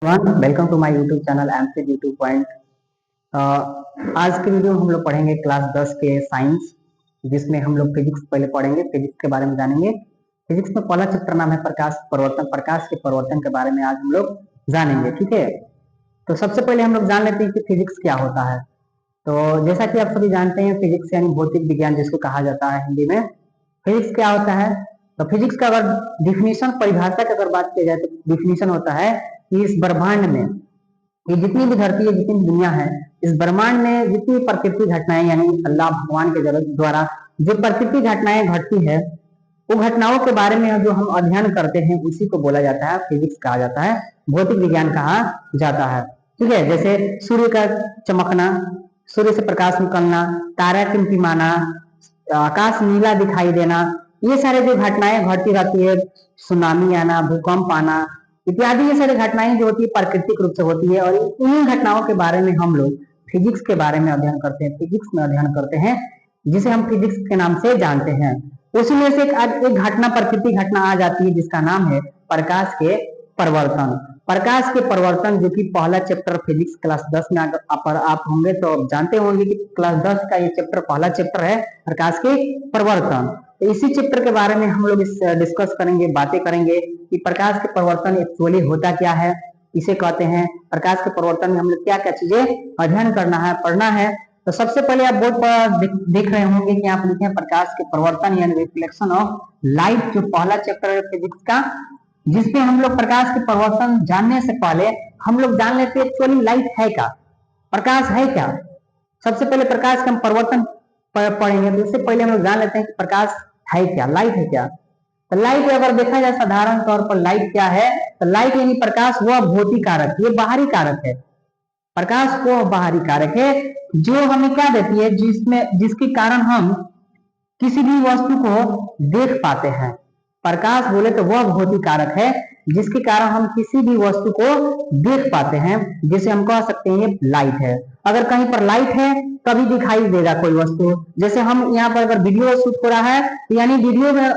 Welcome to my YouTube channel MC YouTube point. आज के video में हम लोग पढ़ेंगे क्लास 10 के साइंस, जिसमें हम लोग फिजिक्स पहले पढ़ेंगे, फिजिक्स के बारे में जानेंगे। फिजिक्स में पहला चैप्टर नाम है प्रकाश परिवर्तन। प्रकाश के परिवर्तन के बारे में आज हम लोग जानेंगे, ठीक है। तो सबसे पहले हम लोग जान लेते हैं कि फिजिक्स क्या होता है। तो जैसा कि आप सभी जानते हैं, फिजिक्स यानी भौतिक विज्ञान जिसको कहा जाता है हिंदी में। फिजिक्स क्या होता है? तो फिजिक्स का अगर डिफिनीशन, परिभाषा की अगर बात की जाए तो डिफिनीशन होता है कि इस ब्रह्मांड में ये जितनी भी धरती है, जितनी दुनिया है, इस ब्रह्मांड में जितनी प्रकृति घटनाएं यानी अल्लाह भगवान के द्वारा जो प्रकृति घटनाएं घटती है, वो घटनाओं के बारे में जो हम अध्ययन करते हैं उसी को बोला जाता है फिजिक्स, कहा जाता है, भौतिक विज्ञान कहा जाता है, ठीक है। जैसे सूर्य का चमकना, सूर्य से प्रकाश निकलना, तारा टिमटिमाना, आकाश नीला दिखाई देना, ये सारे जो घटनाएं घटती रहती है, सुनामी आना, भूकंप आना इत्यादि, ये सारी घटनाएं जो होती है प्राकृतिक रूप से होती है, और इन्हीं घटनाओं के बारे में हम लोग फिजिक्स के बारे में अध्ययन करते हैं, फिजिक्स में अध्ययन करते हैं, जिसे हम फिजिक्स के नाम से जानते हैं। उसी में से एक घटना, प्रकृति घटना आ जाती है जिसका नाम है प्रकाश के परिवर्तन। प्रकाश के परिवर्तन, जो कि पहला चैप्टर फिजिक्स क्लास 10 में अगर आप होंगे तो जानते होंगे कि क्लास 10 का ये चैप्टर पहला चैप्टर है, प्रकाश के परिवर्तन। तो इसी चैप्टर के बारे में हम लोग डिस्कस करेंगे, बातें करेंगे कि प्रकाश के परिवर्तन एक्चुअली होता क्या है, इसे कहते हैं। प्रकाश के परिवर्तन में हम लोग क्या क्या चीजें अध्ययन करना है, पढ़ना है। तो सबसे पहले आप बोर्ड पर देख रहे होंगे कि आप लिखे हैं प्रकाश के परिवर्तन यानी रिफ्लेक्शन ऑफ लाइट, जो पहला चैप्टर है फिजिक्स का, जिसमें हम लोग प्रकाश के परिवर्तन जानने से पहले हम लोग जान लेते हैं एक्चुअली लाइट है क्या, प्रकाश है क्या। सबसे पहले प्रकाश का हम परिवर्तन पढ़ेंगे, तो इससे पहले हम लोग जान लेते हैं कि प्रकाश है क्या, लाइट है क्या। तो लाइट अगर देखा जाए साधारण तौर पर लाइट क्या है, तो लाइट यानी प्रकाश वह भौतिक कारक, ये बाहरी कारक है। प्रकाश वो बाहरी कारक है जो हमें क्या देती है, जिसके कारण हम किसी भी वस्तु को देख पाते हैं। प्रकाश बोले तो वह भौतिक कारक है जिसके कारण हम किसी भी वस्तु को देख पाते हैं, जिसे हम कह सकते हैं ये लाइट है। अगर कहीं पर लाइट है तभी दिखाई देगा कोई वस्तु। जैसे हम यहाँ पर अगर वीडियो शूट हो रहा है, तो यानी वीडियो में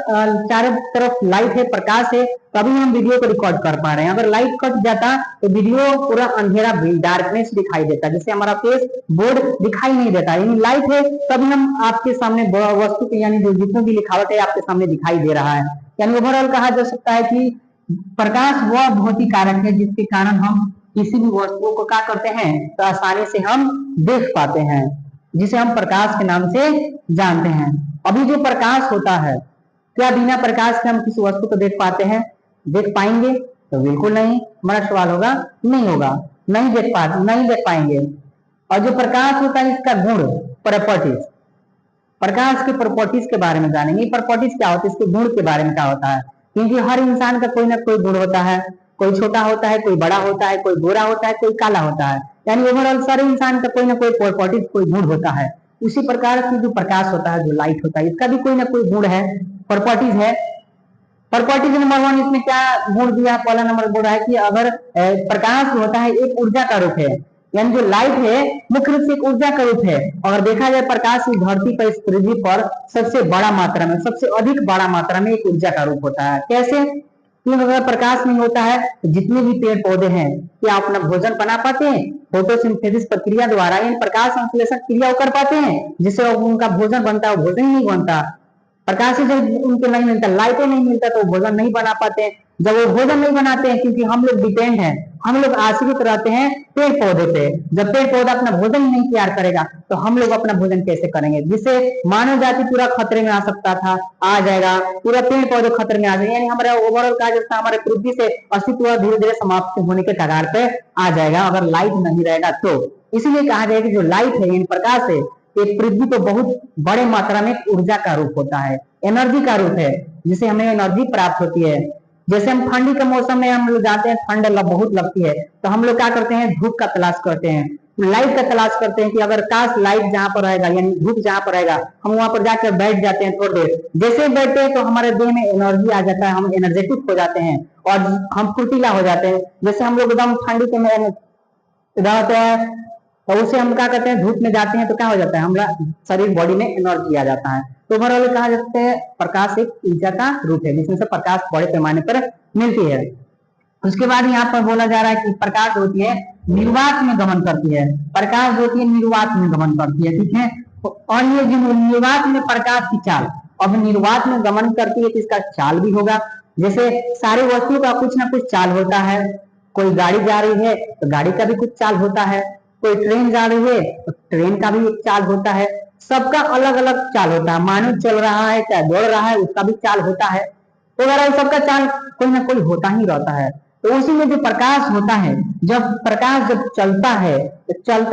चारों तरफ लाइट है, प्रकाश है, तभी हम वीडियो को रिकॉर्ड कर पा रहे हैं। अगर लाइट कट जाता तो वीडियो पूरा अंधेरा, डार्कनेस दिखाई देता, जिससे हमारा फेस बोर्ड दिखाई नहीं देता। यानी लाइट है तभी हम आपके सामने वस्तु की यानी जो जितनी भी लिखावट है आपके सामने दिखाई दे रहा है। यानी ओवरऑल कहा जा सकता है कि प्रकाश वह भौतिक कारक है जिसके कारण हम किसी भी वस्तु को क्या करते हैं, तो आसानी से हम देख पाते हैं, जिसे हम प्रकाश के नाम से जानते हैं। अभी जो प्रकाश होता है, क्या बिना प्रकाश के हम किसी वस्तु को देख पाते हैं, देख पाएंगे? तो बिल्कुल नहीं। हमारा सवाल होगा नहीं होगा, नहीं देख पाएंगे। और जो प्रकाश होता है इसका गुण, प्रॉपर्टीज, प्रकाश के प्रॉपर्टीज के बारे में जानेंगे। प्रॉपर्टीज क्या होती है, इसके गुण के बारे में क्या होता है, क्योंकि हर इंसान का कोई ना कोई गुण होता है। कोई छोटा होता है, कोई बड़ा होता है, कोई गोरा होता है, कोई काला होता है। यानी ओवरऑल सारे इंसान का कोई ना कोई प्रॉपर्टीज, कोई गुण होता है। उसी प्रकार की जो प्रकाश होता है, जो लाइट होता है, इसका भी कोई ना कोई गुण है, प्रॉपर्टीज है। प्रॉपर्टीज नंबर 1, इसमें क्या गुण दिया, पहला नंबर गुण है कि अगर प्रकाश होता है एक ऊर्जा का रूप है, यानी जो लाइट है मुख्य रूप से एक ऊर्जा का रूप है। अगर देखा जाए प्रकाश इस धरती पर, इस पृथ्वी पर सबसे बड़ा मात्रा में, सबसे अधिक बड़ा मात्रा में एक ऊर्जा का रूप होता है। कैसे? क्योंकि अगर प्रकाश नहीं होता है तो जितने भी पेड़ पौधे हैं क्या अपना भोजन बना पाते हैं? फोटोसिंथेसिस प्रक्रिया द्वारा, यानी प्रकाश संश्लेषण क्रिया कर पाते हैं, जिससे उनका भोजन बनता है, भोजन नहीं बनता। प्रकाश से जब उनको नहीं मिलता, लाइटें नहीं मिलता, तो भोजन नहीं बना पाते हैं। जब वो भोजन नहीं बनाते हैं, क्योंकि हम लोग डिपेंड हैं, हम लोग आश्रित रहते हैं पेड़ पौधे पे। जब पेड़ पौधा अपना भोजन नहीं तैयार करेगा तो हम लोग अपना भोजन कैसे करेंगे, जिससे मानव जाति पूरा खतरे में आ सकता था, आ जाएगा, पूरा पेड़ पौधे खतरे में आ जाएंगे। यानी हमारा ओवरऑल कहा जाता है हमारे पृथ्वी से अस्तित्व धीरे धीरे समाप्त होने के कगार पे आ जाएगा, अगर लाइट नहीं रहेगा तो। इसीलिए कहा जाएगा कि जो लाइट है यानी प्रकाश है, एक पृथ्वी को बहुत बड़े मात्रा में ऊर्जा का रूप होता है, एनर्जी का रूप है, जिसे हमें एनर्जी प्राप्त होती है। जैसे हम ठंडी के मौसम में हम लोग जाते हैं, ठंड बहुत लगती है, तो हम लोग क्या करते हैं, धूप का तलाश करते हैं, लाइट का तलाश करते हैं कि अगर काश लाइट जहां पर रहेगा यानी धूप जहां पर रहेगा, हम वहां पर जाकर बैठ जाते हैं थोड़ी देर। जैसे बैठते हैं तो हमारे देह में एनर्जी आ जाता है, हम एनर्जेटिक हो जाते हैं और हम फुर्तीला हो जाते हैं। जैसे हम लोग एकदम ठंडी के में रहते हैं तो उसे हम क्या करते हैं, धूप में जाते हैं तो क्या हो जाता है, हमारा शरीर बॉडी में एनर्जी आ जाता है। तो ओवरऑल कहा जाता है प्रकाश एक ऊर्जा का रूप है, जिसमें से प्रकाश बड़े पैमाने पर मिलती है। उसके बाद यहाँ पर बोला जा रहा है कि प्रकाश होती है निर्वात में गमन करती है, प्रकाश होती है निर्वात में गमन करती है, ठीक है। और ये जो निर्वात में प्रकाश की चाल, अब निर्वात में गमन करती है तो इसका चाल भी होगा। जैसे सारी वस्तुओं का कुछ ना कुछ चाल होता है, कोई गाड़ी जा रही है तो गाड़ी का भी कुछ चाल होता है, कोई ट्रेन जा रही है तो ट्रेन का भी एक चाल होता है, सबका अलग अलग चाल होता है। मानव चल रहा है चाहे दौड़ रहा है उसका भी चाल होता है, तो अगर सबका चाल कोई ना कोई होता ही रहता है। तो उसी में जो प्रकाश होता है, जब प्रकाश जब चलता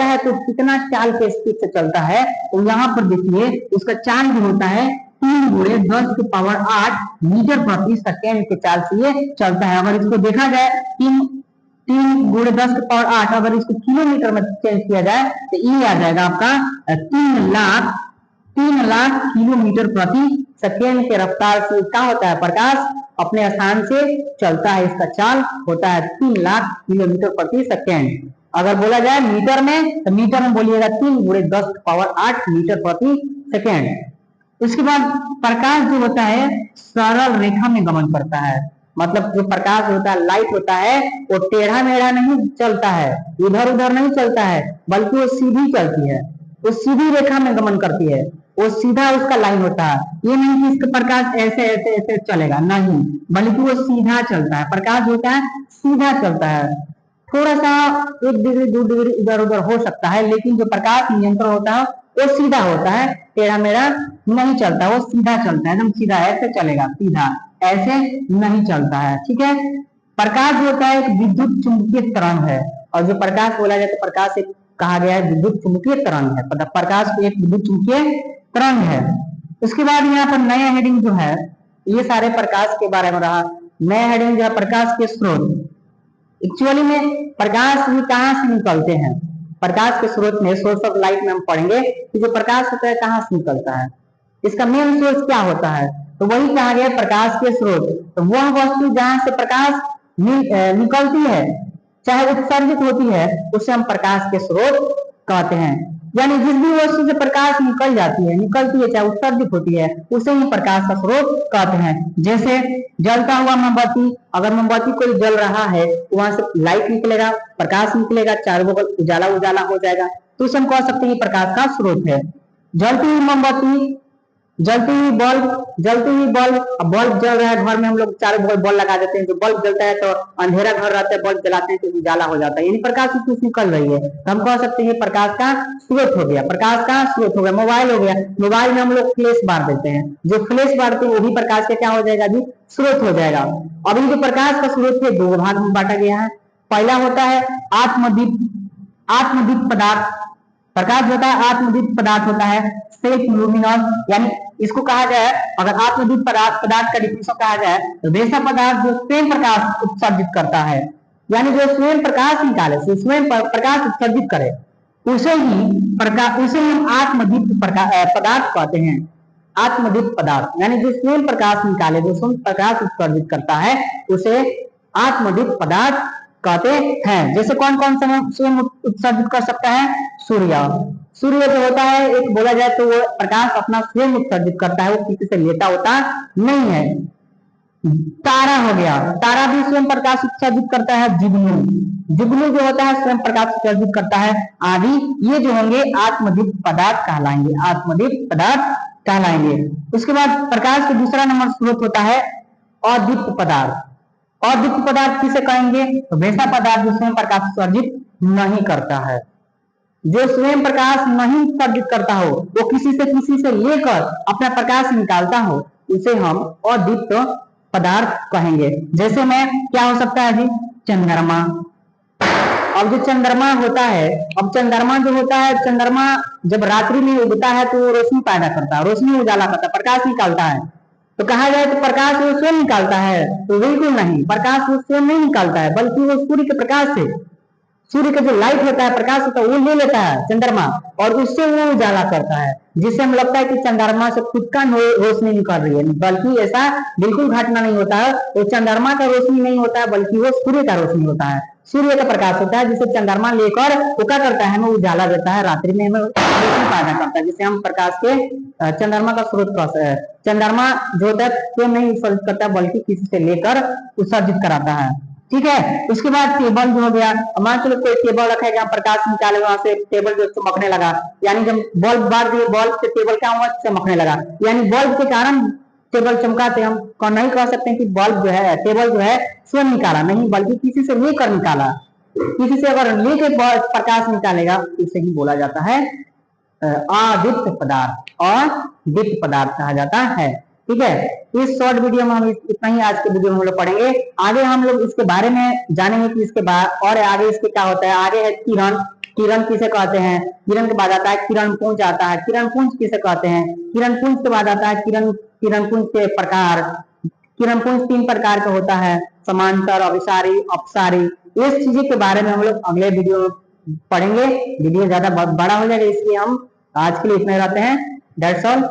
है तो कितना चाल के स्पीड से चलता है, तो यहाँ पर देखिए उसका चाल भी होता है 3 × 10⁸ मीटर प्रति सेकेंड के चाल से ये चलता है। अगर इसको देखा जाए 3 × 10⁸, अगर इसको किलोमीटर में चेंज किया जाए तो ये आ जाएगा आपका 3 लाख किलोमीटर प्रति सेकेंड के रफ्तार से क्या होता है, प्रकाश अपने स्थान से चलता है, इसका चाल होता है 3 लाख किलोमीटर प्रति सेकेंड। अगर बोला जाए मीटर में तो मीटर में बोलिएगा 3 × 10⁸ मीटर प्रति सेकेंड। उसके बाद प्रकाश जो होता है सरल रेखा में गमन करता है, मतलब जो प्रकाश होता है लाइट होता है वो टेढ़ा मेढ़ा नहीं चलता है, इधर उधर नहीं चलता है, बल्कि वो सीधी चलती है, वो सीधी रेखा में गमन करती है, वो सीधा उसका लाइन होता है। ये नहीं कि इसका प्रकाश ऐसे ऐसे ऐसे चलेगा, नहीं, बल्कि वो सीधा चलता है। प्रकाश होता है सीधा चलता है, थोड़ा सा 1 डिग्री 2 डिग्री इधर उधर हो सकता है, लेकिन जो प्रकाश नियंत्रण होता है वो सीधा होता है, टेढ़ा मेढ़ा नहीं चलता, वो सीधा चलता है, एकदम सीधा ऐसे चलेगा, सीधा ऐसे नहीं चलता है, ठीक है। प्रकाश होता है एक विद्युत चुंबकीय तरंग है, और जो प्रकाश बोला जाए तो प्रकाश एक कहा गया है विद्युत चुंबकीय तरंग है, प्रकाश एक विद्युत चुंबकीय तरंग है। उसके बाद यहाँ पर नया हेडिंग जो है, ये सारे प्रकाश के बारे में रहा। नया हेडिंग जो है प्रकाश के स्रोत। एक्चुअली में प्रकाश भी कहाँ से निकलते हैं, प्रकाश के स्रोत में सोर्स ऑफ लाइट में हम पढ़ेंगे कि जो प्रकाश होता है कहाँ से निकलता है, इसका मेन सोर्स क्या होता है, तो वही कहा गया प्रकाश के स्रोत। तो वह वस्तु जहां से प्रकाश निकलती है चाहे उत्सर्जित होती है उसे हम प्रकाश के स्रोत कहते हैं। यानी जिस भी वस्तु से प्रकाश निकलती है चाहे उत्सर्जित होती है उसे ही प्रकाश का स्रोत कहते हैं। जैसे जलता हुआ मोमबत्ती, अगर मोमबत्ती कोई जल रहा है तो वहां से लाइट निकलेगा, प्रकाश निकलेगा, चारों बगल उजाला उजाला हो जाएगा, तो उसे हम कह सकते हैं प्रकाश का स्रोत है। जलती हुई मोमबत्ती, जलती हुई बल्ब, अब बल्ब जल रहा है घर में, हम लोग चारों बगल बल्ब लगा देते हैं, जो बल्ब जलता है तो अंधेरा घर रहता है, बल्ब जलाते हैं तो उजाला हो जाता है, यानी प्रकाश की कुछ निकल रही है, तो हम कह सकते हैं प्रकाश का स्रोत हो गया, प्रकाश का स्रोत हो गया। मोबाइल हो गया, मोबाइल में हम लोग फ्लैश मार देते हैं, जो फ्लैश मारते हैं वो भी प्रकाश का क्या हो जाएगा जी, स्रोत हो जाएगा। अभी जो प्रकाश का स्रोत है 2 भाग में बांटा गया है। पहला होता है आत्मदीप पदार्थ, प्रकाश होता है आत्मदीप पदार्थ होता है, सेल्फ लुमिनस, यानी इसको कहा जाए अगर आत्मदीप पदार्थ का डिफिनेशन कहा जाए तो वैसा पदार्थ जो स्वयं प्रकाश उत्सर्जित करता है, यानी जो स्वयं प्रकाश निकाले, स्वयं प्रकाश उत्सर्जित करे, उसे हम आत्मदीप पदार्थ कहते हैं। आत्मदीप पदार्थ यानी जो स्वयं प्रकाश निकाले, जो स्वयं प्रकाश उत्सर्जित करता है उसे आत्मदीप पदार्थ कहते हैं। जैसे कौन कौन सा स्वयं उत्सर्जित कर सकता है, सूर्य जो होता है एक बोला जाए तो वो प्रकाश अपना स्वयं उत्सर्जित करता है, वो किसी से लेता होता नहीं है। तारा हो गया, तारा भी स्वयं प्रकाश उत्सर्जित करता है। जुगनू जो होता है स्वयं प्रकाश उत्सर्जित करता है। आदि ये जो होंगे आत्मदीप पदार्थ कहलाएंगे, आत्मदीप पदार्थ कहलाएंगे। उसके बाद प्रकाश का दूसरा नंबर स्रोत होता है अदीप्त पदार्थ। अदीप्त पदार्थ किसे कहेंगे, तो वैसा पदार्थ जो स्वयं प्रकाश उत्सर्जित नहीं करता है, जो स्वयं प्रकाश नहीं उत्सर्जित करता हो, वो किसी से लेकर अपना प्रकाश निकालता हो, उसे हम अदीप्त पदार्थ कहेंगे। जैसे में क्या हो सकता है जी, चंद्रमा। अब जो चंद्रमा होता है, अब चंद्रमा जो होता है, चंद्रमा जब रात्रि में उगता है तो वो रोशनी पैदा करता है, रोशनी उजाला करता है, प्रकाश निकालता है। तो कहा जाए तो प्रकाश वो स्वयं निकालता है, तो बिल्कुल नहीं, प्रकाश वो स्वयं नहीं निकालता है, बल्कि वो सूर्य के प्रकाश से, सूर्य का जो लाइट होता है, प्रकाश होता है, वो ले लेता है चंद्रमा और उससे वो उजाला करता है, जिससे हमें लगता है कि चंद्रमा से खुद का रोशनी निकल रही है, बल्कि ऐसा बिल्कुल घटना नहीं होता है। वो चंद्रमा का रोशनी नहीं होता है, बल्कि वो सूर्य का रोशनी होता है, सूर्य का प्रकाश होता है, जिसे चंद्रमा लेकर वो क्या करता है, हमें उजाला देता है, रात्रि में हमें रोशनी पैदा करता है, जिसे हम प्रकाश के चंद्रमा का स्रोत कहते हैं। चंद्रमा जो होता है वो नहीं उत्सर्जित करता, बल्कि किसी से लेकर उत्सर्जित कराता है। ठीक है। उसके बाद टेबल जो हो गया, मान चलो कोई टेबल रखा है जहाँ प्रकाश निकाले, वहां से टेबल जो चमकने लगा, यानी जब बल्ब बार दिए बल्ब से टेबल क्या हुआ, चमकने लगा, यानी बल्ब के कारण टेबल चमकाते। हम नहीं कह सकते कि बल्ब जो है, टेबल जो है स्वयं निकाला, नहीं, बल्कि किसी से लेकर निकाला। किसी से अगर लेके प्रकाश निकालेगा इसे ही बोला जाता है अदीप्त पदार्थ, और दीप्त पदार्थ कहा जाता है। ठीक है, इस शॉर्ट वीडियो में हम इतना ही आज के वीडियो में हम लोग पढ़ेंगे। आगे हम लोग इसके बारे में जानेंगे कि इसके बाद और आगे इसके क्या होता है। आगे है किरण, किरण किसे कहते हैं, किरण के बाद आता है किरण पुंज आता है, किरण पुंज किसे कहते हैं, किरण पुंज के बाद आता है किरण पुंज के प्रकार। किरण पुंज 3 प्रकार का होता है, समांतर, अभिसारी, अपसारी। इस चीज के बारे में हम लोग अगले वीडियो में पढ़ेंगे। वीडियो ज्यादा बड़ा हो जाएगा, इसलिए हम आज के लिए इतने रहते हैं। That's all.